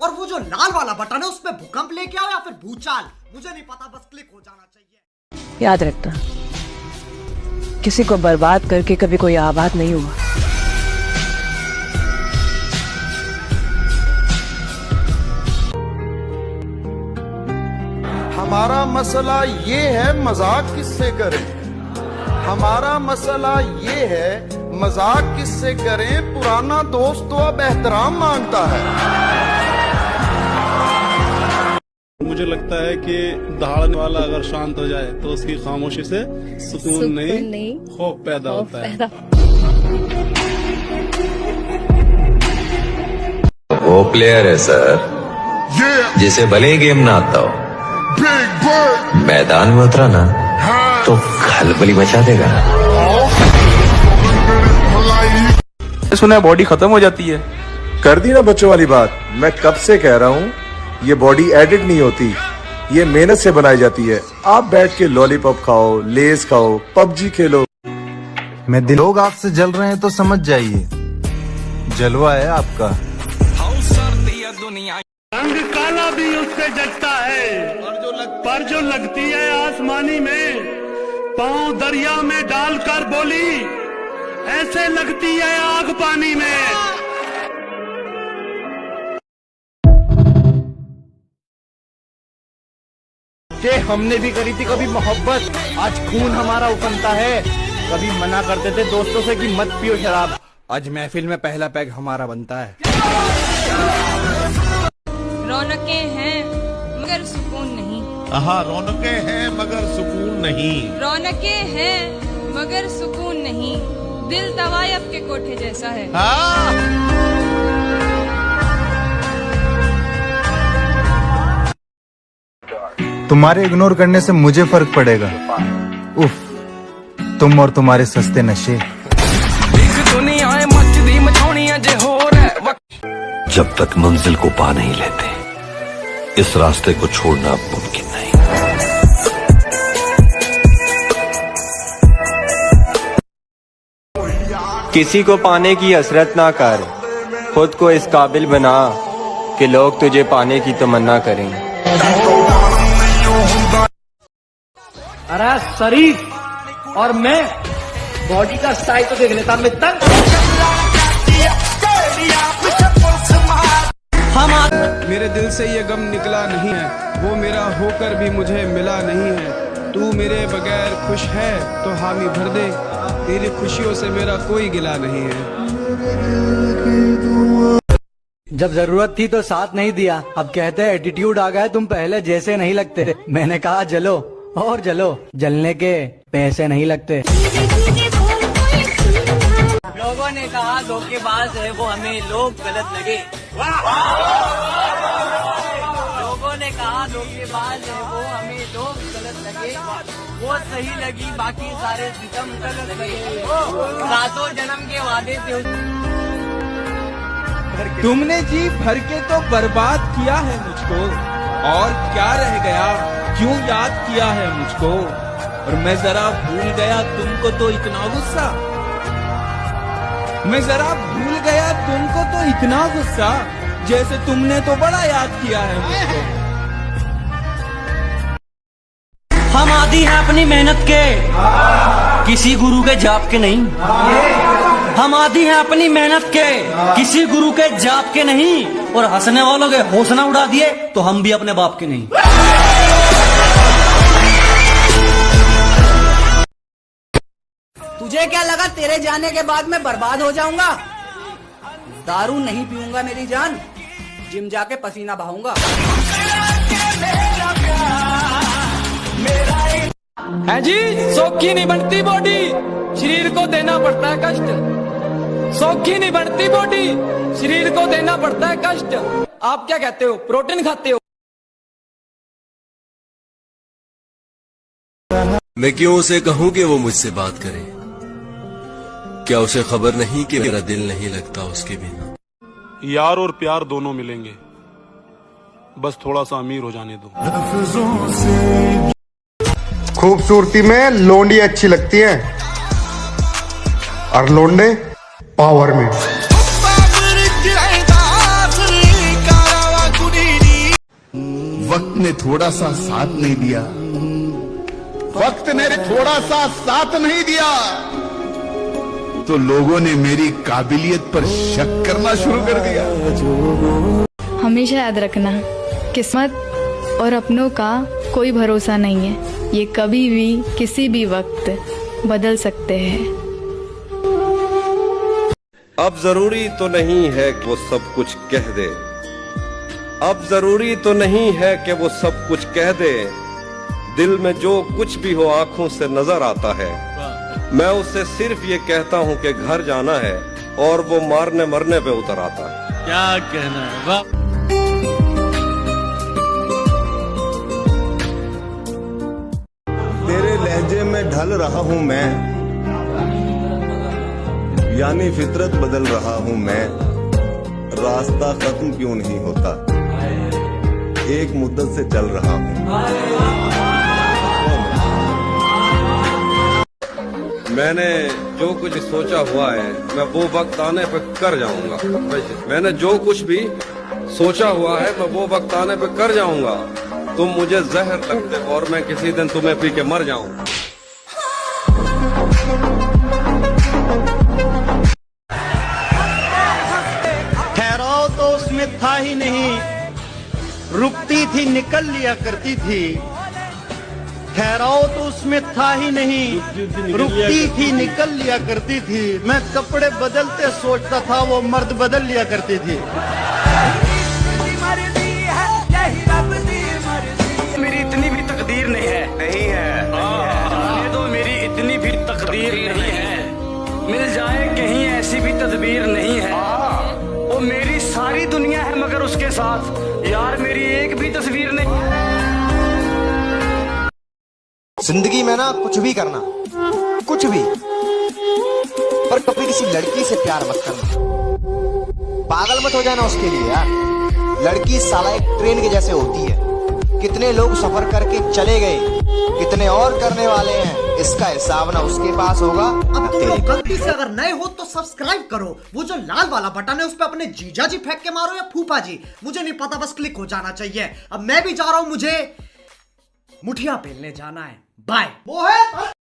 और वो जो लाल वाला बटन है उसमें भूकंप लेके आओ या फिर भूचाल, मुझे नहीं पता, बस क्लिक हो जाना चाहिए। याद रखना, किसी को बर्बाद करके कभी कोई आबाद नहीं हुआ। हमारा मसला ये है मजाक किससे करें, हमारा मसला ये है मजाक किससे करें। पुराना दोस्त तो अब एहतराम मांगता है। मुझे लगता है कि दहाड़ने वाला अगर शांत हो जाए तो उसकी खामोशी से सुकून नहीं खौफ पैदा होता है। वो प्लेयर है सर जिसे भले ही गेम ना आता हो, मैदान में उतरा ना तो खलबली मचा देगा। सुना है बॉडी खत्म हो जाती है। कर दी ना बच्चों वाली बात। मैं कब से कह रहा हूँ ये बॉडी एडिट नहीं होती, ये मेहनत से बनाई जाती है। आप बैठ के लॉलीपॉप खाओ, लेस खाओ, पबजी खेलो। लोग आपसे जल रहे हैं तो समझ जाइए जलवा है आपका। रंग काला भी उससे जचता है, पर जो लगती है आसमानी में, पांव दरिया में डालकर बोली ऐसे लगती है आग पानी में। कि हमने भी करी थी कभी मोहब्बत, आज खून हमारा उफनता है। कभी मना करते थे दोस्तों से कि मत पियो शराब, आज महफिल में पहला पैग हमारा बनता है। रौनकें हैं मगर सुकून नहीं। हाँ, रौनकें हैं मगर सुकून नहीं। रौनकें हैं मगर सुकून नहीं, दिल तवायब के कोठे जैसा है। तुम्हारे इग्नोर करने से मुझे फर्क पड़ेगा। उफ, तुम और तुम्हारे सस्ते नशे। जब तक मंजिल को पा नहीं लेते इस रास्ते को छोड़ना मुमकिन नहीं। किसी को पाने की हसरत ना कर, खुद को इस काबिल बना कि लोग तुझे पाने की तमन्ना करें। अरे शरीफ और मैं बॉडी का साइज तो देख लेता मित्र। मेरे दिल से ये गम निकला नहीं है, वो मेरा होकर भी मुझे मिला नहीं है। तू मेरे बगैर खुश है तो हामी भर दे, तेरी खुशियों से मेरा कोई गिला नहीं है। जब जरूरत थी तो साथ नहीं दिया, अब कहते हैं एटीट्यूड आ गया, तुम पहले जैसे नहीं लगते। मैंने कहा जलो और जलो, जलने के पैसे नहीं लगते। लोगों ने कहा धोखेबाज है वो, हमें लोग गलत लगे। लोगों ने कहा धोखेबाज है वो, हमें लोग गलत लगे। वो सही लगी, बाकी सारे सितम गलत लगे। सातों जन्म के वादे थे। तुमने जी भर के तो बर्बाद किया है मुझको, और क्या रह गया, क्यों याद किया है मुझको। और मैं जरा भूल गया तुमको तो इतना गुस्सा, मैं जरा भूल गया तुमको तो इतना गुस्सा, जैसे तुमने तो बड़ा याद किया है मुझको। हम आदी हैं अपनी मेहनत के, किसी गुरु के जाप के नहीं। हम आदी हैं अपनी मेहनत के, किसी गुरु के जाप के नहीं। और हंसने वालों के हौसला उड़ा दिए तो हम भी अपने बाप के नहीं। तुझे क्या लगा तेरे जाने के बाद मैं बर्बाद हो जाऊंगा? दारू नहीं पीऊंगा मेरी जान, जिम जाके पसीना बहाऊंगा। है जी, सौखी नहीं बनती बॉडी, शरीर को देना पड़ता है कष्ट। सौखी नहीं बनती बॉडी, शरीर को देना पड़ता है कष्ट। आप क्या कहते हो, प्रोटीन खाते हो? मैं क्यों उसे कहूं कि वो मुझसे बात करे? क्या उसे खबर नहीं कि मेरा दिल नहीं लगता उसके बिना? यार और प्यार दोनों मिलेंगे, बस थोड़ा सा अमीर हो जाने दो। खूबसूरती में लोंडी अच्छी लगती है और लोंडे पावर में। वक्त ने थोड़ा सा साथ नहीं दिया, वक्त ने थोड़ा सा साथ नहीं दिया तो लोगों ने मेरी काबिलियत पर शक करना शुरू कर दिया। हमेशा याद रखना, किस्मत और अपनों का कोई भरोसा नहीं है। ये कभी भी किसी भी वक्त बदल सकते हैं। अब जरूरी तो नहीं है कि वो सब कुछ कह दे, अब जरूरी तो नहीं है कि वो सब कुछ कह दे। दिल में जो कुछ भी हो आंखों से नजर आता है। मैं उससे सिर्फ ये कहता हूँ कि घर जाना है और वो मारने मरने पे उतर आता है। क्या कहना है, वाह। तेरे लहजे में ढल रहा हूँ मैं, यानी फितरत बदल रहा हूँ मैं। रास्ता खत्म क्यों नहीं होता, एक मुद्दत से चल रहा हूँ। मैंने जो कुछ सोचा हुआ है मैं वो वक्त आने पे कर जाऊंगा। मैंने जो कुछ भी सोचा हुआ है मैं वो वक्त आने पे कर जाऊंगा। तुम मुझे जहर लगते और मैं किसी दिन तुम्हें पी के मर जाऊं। ठहराव तो उसमें था ही नहीं, रुकती थी निकल लिया करती थी। ठहराव तो उसमें था ही नहीं, रुकती थी निकल लिया करती थी। मैं कपड़े बदलते सोचता था, वो मर्द बदल लिया करती थी। मेरी इतनी भी तकदीर नहीं है, नहीं है। ये तो मेरी इतनी भी तकदीर नहीं है। मिल जाए कहीं ऐसी भी तदबीर नहीं है। वो मेरी सारी दुनिया है मगर उसके साथ यार मेरी एक भी तस्वीर नहीं। जिंदगी में ना कुछ भी करना, कुछ भी, पर कभी किसी लड़की से प्यार मत करना। पागल मत हो जाना उसके लिए यार। लड़की साला एक ट्रेन के जैसे होती है। कितने लोग सफर करके चले गए, कितने और करने वाले हैं। इसका हिसाब ना उसके पास होगा। अब तुम लोग गलती से अगर नए हो तो सब्सक्राइब करो। वो जो लाल वाला बटन है उस पर अपने जीजा जी फेंक के मारो या फूफा जी, मुझे नहीं पता, बस क्लिक हो जाना चाहिए। अब मैं भी जा रहा हूं, मुझे मुठिया पेलने जाना है। बाय।